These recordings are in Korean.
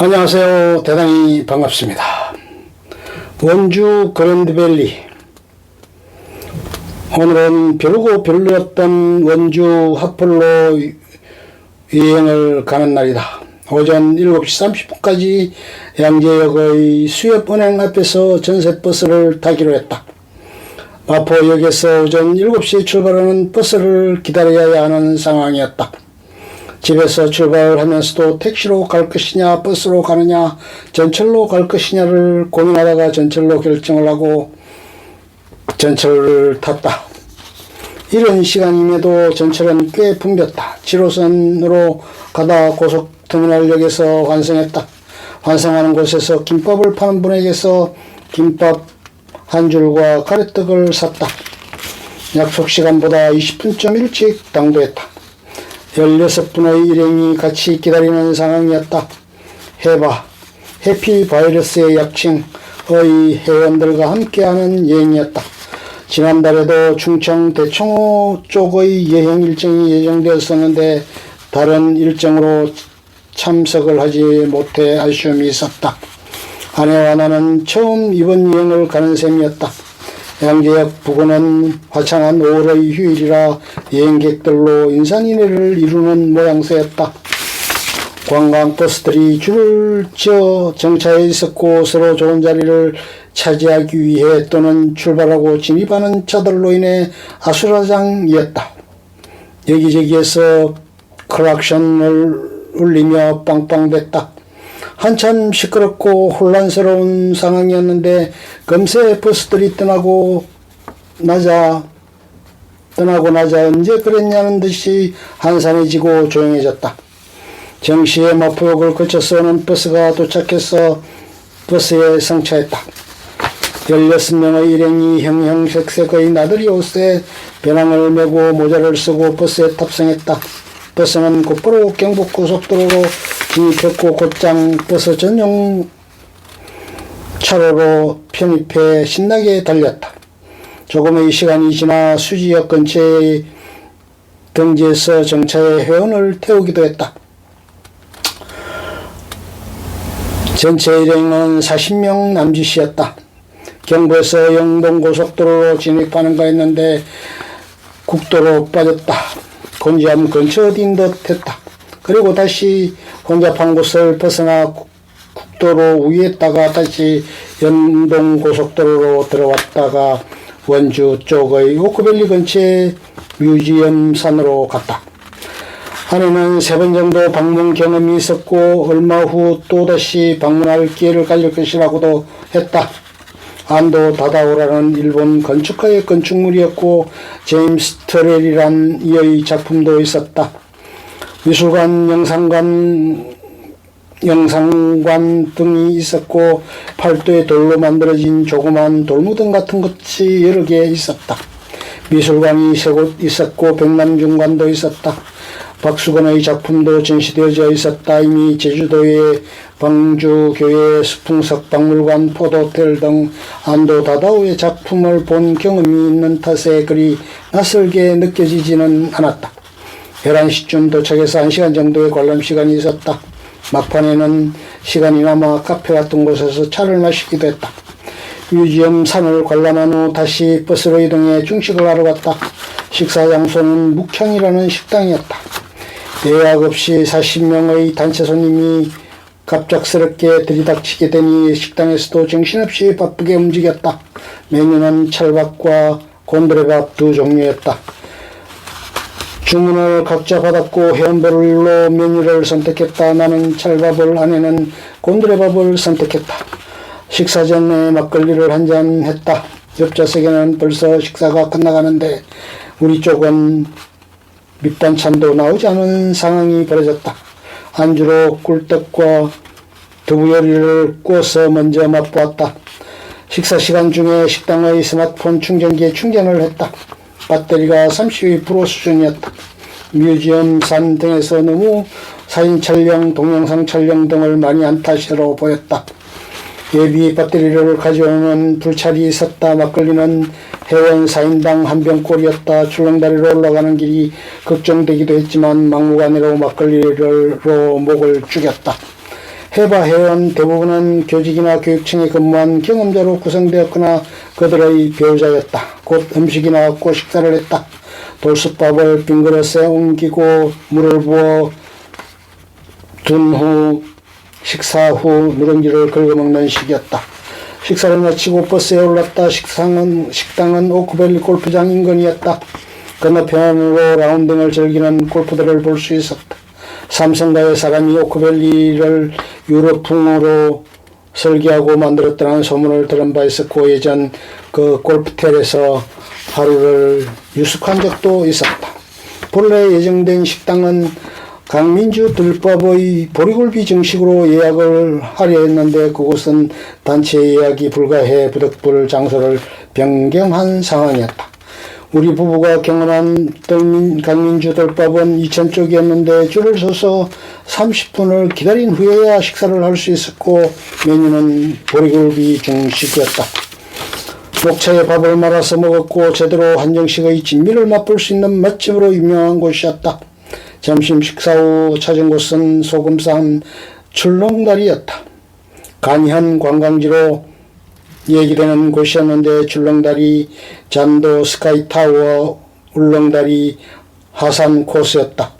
안녕하세요. 대단히 반갑습니다. 원주 그랜드밸리, 오늘은 별고 별로였던 원주 하플로 여행을 가는 날이다. 오전 7시 30분까지 양재역의 수협은행 앞에서 전세버스를 타기로 했다. 마포역에서 오전 7시에 출발하는 버스를 기다려야 하는 상황이었다. 집에서 출발하면서도 택시로 갈 것이냐 버스로 가느냐 전철로 갈 것이냐를 고민하다가 전철로 결정을 하고 전철을 탔다. 이른 시간임에도 전철은 꽤 붐볐다. 7호선으로 가다 고속터미널역에서 환승했다. 환승하는 곳에서 김밥을 파는 분에게서 김밥 한 줄과 가래떡을 샀다. 약속 시간보다 20분쯤 일찍 당도했다. 16분의 일행이 같이 기다리는 상황이었다. 해바, 해피바이러스의 약칭의 회원들과 함께하는 여행이었다. 지난달에도 충청 대청호 쪽의 여행 일정이 예정되었었는데 다른 일정으로 참석을 하지 못해 아쉬움이 있었다. 아내와 나는 처음 이번 여행을 가는 셈이었다. 양재역 부근은 화창한 5월의 휴일이라 여행객들로 인산인해를 이루는 모양새였다. 관광버스들이 줄을 지어 정차해 있었고 서로 좋은 자리를 차지하기 위해 또는 출발하고 진입하는 차들로 인해 아수라장이었다. 여기저기에서 클락션을 울리며 빵빵댔다. 한참 시끄럽고 혼란스러운 상황이었는데 금세 버스들이 떠나고 나자 언제 그랬냐는 듯이 한산해지고 조용해졌다. 정시에 마포역을 거쳐서 오는 버스가 도착해서 버스에 승차했다. 16명의 일행이 형형색색의 나들이 옷에 배낭을 메고 모자를 쓰고 버스에 탑승했다. 버스는 곧바로 경북고속도로로 진입했고 곧장 버스 전용 차로로 편입해 신나게 달렸다. 조금의 시간이 지나 수지역 근처의 등지에서 정차해 회원을 태우기도 했다. 전체 일행은 40명 남짓이었다. 경부에서 영동고속도로로 진입하는가 했는데 국도로 빠졌다. 곤지암 근처 어딘 듯 했다. 그리고 다시 혼잡한 곳을 벗어나 국도로 위에다가 다시 연동고속도로로 들어왔다가 원주 쪽의 오크밸리 근처의 뮤지엄 산으로 갔다. 아내는 3번 정도 방문 경험이 있었고 얼마 후 또다시 방문할 기회를 가질 것이라고도 했다. 안도 다다오라는 일본 건축가의 건축물이었고 제임스 터렐이란 이의 작품도 있었다. 미술관, 영상관 등이 있었고 팔도의 돌로 만들어진 조그만 돌무덤 같은 것이 여러 개 있었다. 미술관이 3곳 있었고 백남중관도 있었다. 박수건의 작품도 전시되어져 있었다. 이미 제주도의 방주교회, 수풍석 박물관, 포도호텔 등 안도 다다오의 작품을 본 경험이 있는 탓에 그리 낯설게 느껴지지는 않았다. 11시쯤 도착해서 1시간 정도의 관람 시간이 있었다. 막판에는 시간이 남아 카페 같은 곳에서 차를 마시기도 했다. 뮤지엄 산을 관람한 후 다시 버스로 이동해 중식을 하러 갔다. 식사 장소는 묵향이라는 식당이었다. 예약 없이 40명의 단체 손님이 갑작스럽게 들이닥치게 되니 식당에서도 정신없이 바쁘게 움직였다. 메뉴는 찰밥과 곤드레밥 2종류였다. 주문을 각자 받았고 회원별로 메뉴를 선택했다. 나는 찰밥을, 아내는 곤드레밥을 선택했다. 식사 전에 막걸리를 한잔 했다. 옆좌석에는 벌써 식사가 끝나가는데 우리 쪽은 밑반찬도 나오지 않은 상황이 벌어졌다. 안주로 꿀떡과 두부요리를 구워서 먼저 맛보았다. 식사 시간 중에 식당의 스마트폰 충전기에 충전을 했다. 배터리가 32% 수준이었다. 뮤지엄 산 등에서 너무 사진 촬영, 동영상 촬영 등을 많이 한 탓으로 보였다. 예비 배터리를 가져오는 불찰이 있었다. 막걸리는 회원 4인당 한 병꼴이었다. 출렁다리로 올라가는 길이 걱정되기도 했지만 막무가내로 막걸리로 목을 죽였다. 해바 회원 대부분은 교직이나 교육청에 근무한 경험자로 구성되었거나 그들의 배우자였다. 곧 음식이 나왔고 식사를 했다. 돌솥밥을 빈 그릇에 옮기고 물을 부어 둔 후 식사 후 누룽지를 긁어먹는 식이었다. 식사를 마치고 버스에 올랐다. 식당은 오크밸리 골프장 인근이었다. 건너편으로 라운딩을 즐기는 골프들을 볼 수 있었다. 삼성가의 사람이 오크밸리를 유럽풍으로 설계하고 만들었다는 소문을 들은 바 있었고 예전 그 골프텔에서 하루를 유숙한 적도 있었다. 본래 예정된 식당은 강민주 들법의 보리굴비 정식으로 예약을 하려 했는데 그곳은 단체 예약이 불가해 부득불 장소를 변경한 상황이었다. 우리 부부가 경험한 강민주 들밥은 2000쪽이었는데 줄을 서서 30분을 기다린 후에야 식사를 할 수 있었고 메뉴는 보리굴비 중식이었다. 녹차에 밥을 말아서 먹었고 제대로 한정식의 진미를 맛볼 수 있는 맛집으로 유명한 곳이었다. 점심 식사 후 찾은 곳은 소금 싼 출렁다리였다. 간현 관광지로 얘기되는 곳이었는데 출렁다리, 잔도, 스카이타워, 울렁다리, 하산 코스였다.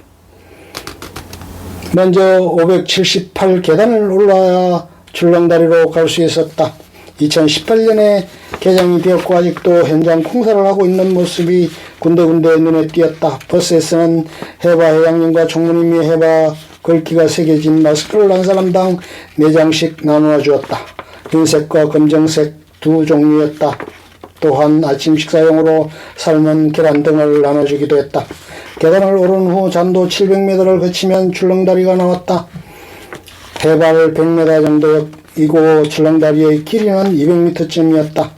먼저 578 계단을 올라야 출렁다리로 갈 수 있었다. 2018년에 개장이 되었고 아직도 현장 공사를 하고 있는 모습이 군데군데 눈에 띄었다. 버스에서는 해바 회장님과 총무님이 해바 글귀가 새겨진 마스크를 한 사람당 4장씩 나누어 주었다. 흰색과 검정색 두 종류였다. 또한 아침 식사용으로 삶은 계란 등을 나눠주기도 했다. 계단을 오른 후 잔도 700m를 거치면 출렁다리가 나왔다. 해발 100m 정도이고 출렁다리의 길이는 200m쯤이었다.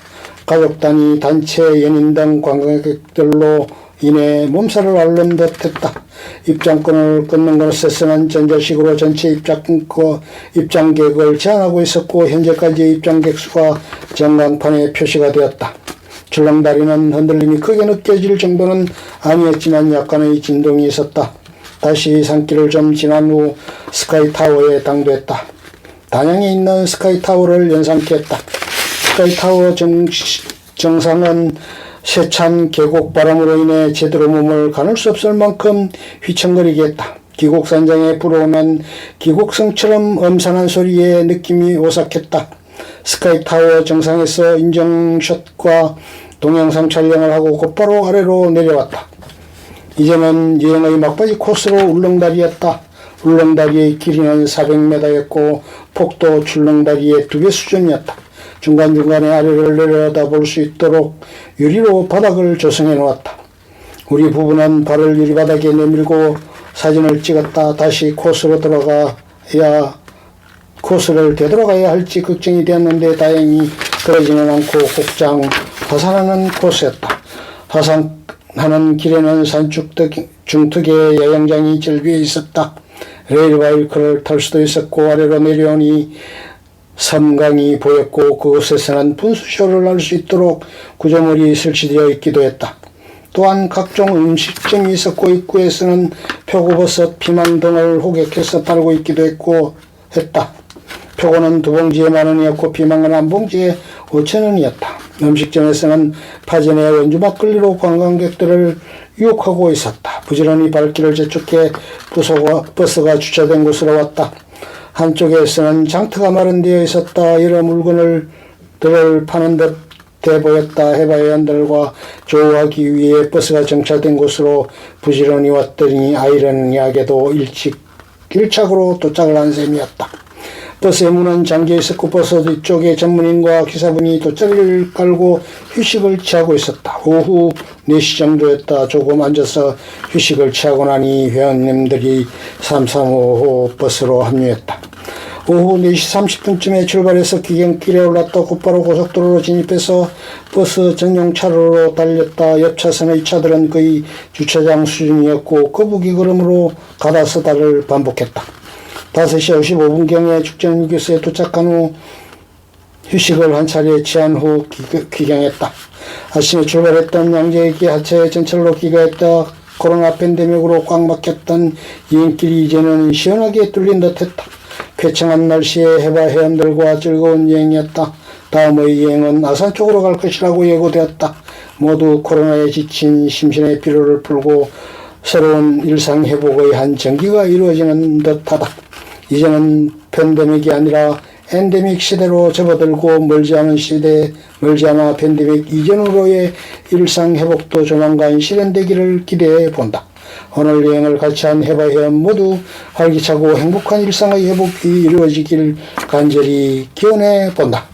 가족 단위, 단체, 연인 등 관광객들로 인해 몸살을 앓는 듯했다. 입장권을 끊는 곳에서는 전자식으로 전체 입장객을 제한하고 있었고 현재까지 입장객 수가 전광판에 표시가 되었다. 출렁다리는 흔들림이 크게 느껴질 정도는 아니었지만 약간의 진동이 있었다. 다시 산길을 좀 지난 후 스카이타워에 당도했다. 단양에 있는 스카이타워를 연상케 했다. 스카이타워 정상은 세찬 계곡 바람으로 인해 제대로 몸을 가눌 수 없을 만큼 휘청거리게 했다. 기곡산장에 불어오는 기곡성처럼 엄산한 소리에 느낌이 오싹했다. 스카이타워 정상에서 인증샷과 동영상 촬영을 하고 곧바로 아래로 내려왔다. 이제는 여행의 막바지 코스로 울렁다리였다. 울렁다리의 길이는 400m였고 폭도 출렁다리의 2배 수준이었다. 중간중간에 아래를 내려다볼 수 있도록 유리로 바닥을 조성해 놓았다. 우리 부부는 발을 유리바닥에 내밀고 사진을 찍었다. 다시 코스를 되돌아가야 할지 걱정이 되었는데 다행히 그러지는 않고 곡장 하산하는 코스였다. 하산하는 길에는 중턱에 야영장이 절비해 있었다. 레일바이크를 탈 수도 있었고 아래로 내려오니 섬강이 보였고 그곳에서는 분수쇼를 할 수 있도록 구조물이 설치되어 있기도 했다. 또한 각종 음식점이 있었고 입구에서는 표고버섯, 피망 등을 호객해서 팔고 있기도 했다. 표고는 2봉지에 10,000원이었고 피망은 1봉지에 5,000원이었다. 음식점에서는 파전에 원주 막걸리로 관광객들을 유혹하고 있었다. 부지런히 발길을 재촉해 버스가 주차된 곳으로 왔다. 한쪽에서는 장터가 마련되어 있었다. 여러 물건을 파는 듯해 보였다. 해바회원들과 조우하기 위해 버스가 정차된 곳으로 부지런히 왔더니 아이러니하게도 일착으로 도착을 한 셈이었다. 버스의 문은 잠겨 있었고 버스 뒤쪽에 전문인과 기사분이 돗자리를 깔고 휴식을 취하고 있었다. 오후 4시 정도였다. 조금 앉아서 휴식을 취하고 나니 회원님들이 335호 버스로 합류했다. 오후 4시 30분쯤에 출발해서 기경길에 올랐다. 곧바로 고속도로로 진입해서 버스 전용 차로로 달렸다. 옆 차선의 차들은 거의 주차장 수준이었고 거북이 걸음으로 가다 서다를 반복했다. 5시 55분경에 축전유교소에 도착한 후 휴식을 한 차례 취한 후 귀경했다. 아침에 출발했던 양재역이 하차에 전철로 귀가했다. 코로나 팬데믹으로 꽉 막혔던 여행길이 이제는 시원하게 뚫린 듯했다. 쾌청한 날씨에 해바 회원들과 즐거운 여행이었다. 다음의 여행은 아산 쪽으로 갈 것이라고 예고되었다. 모두 코로나에 지친 심신의 피로를 풀고 새로운 일상 회복의 한 전기가 이루어지는 듯하다. 이제는 팬데믹이 아니라 엔데믹 시대로 접어들고 멀지 않아 팬데믹 이전으로의 일상 회복도 조만간 실현되기를 기대해 본다. 오늘 여행을 같이 한 해바 회원 모두 활기차고 행복한 일상의 회복이 이루어지길 간절히 기원해 본다.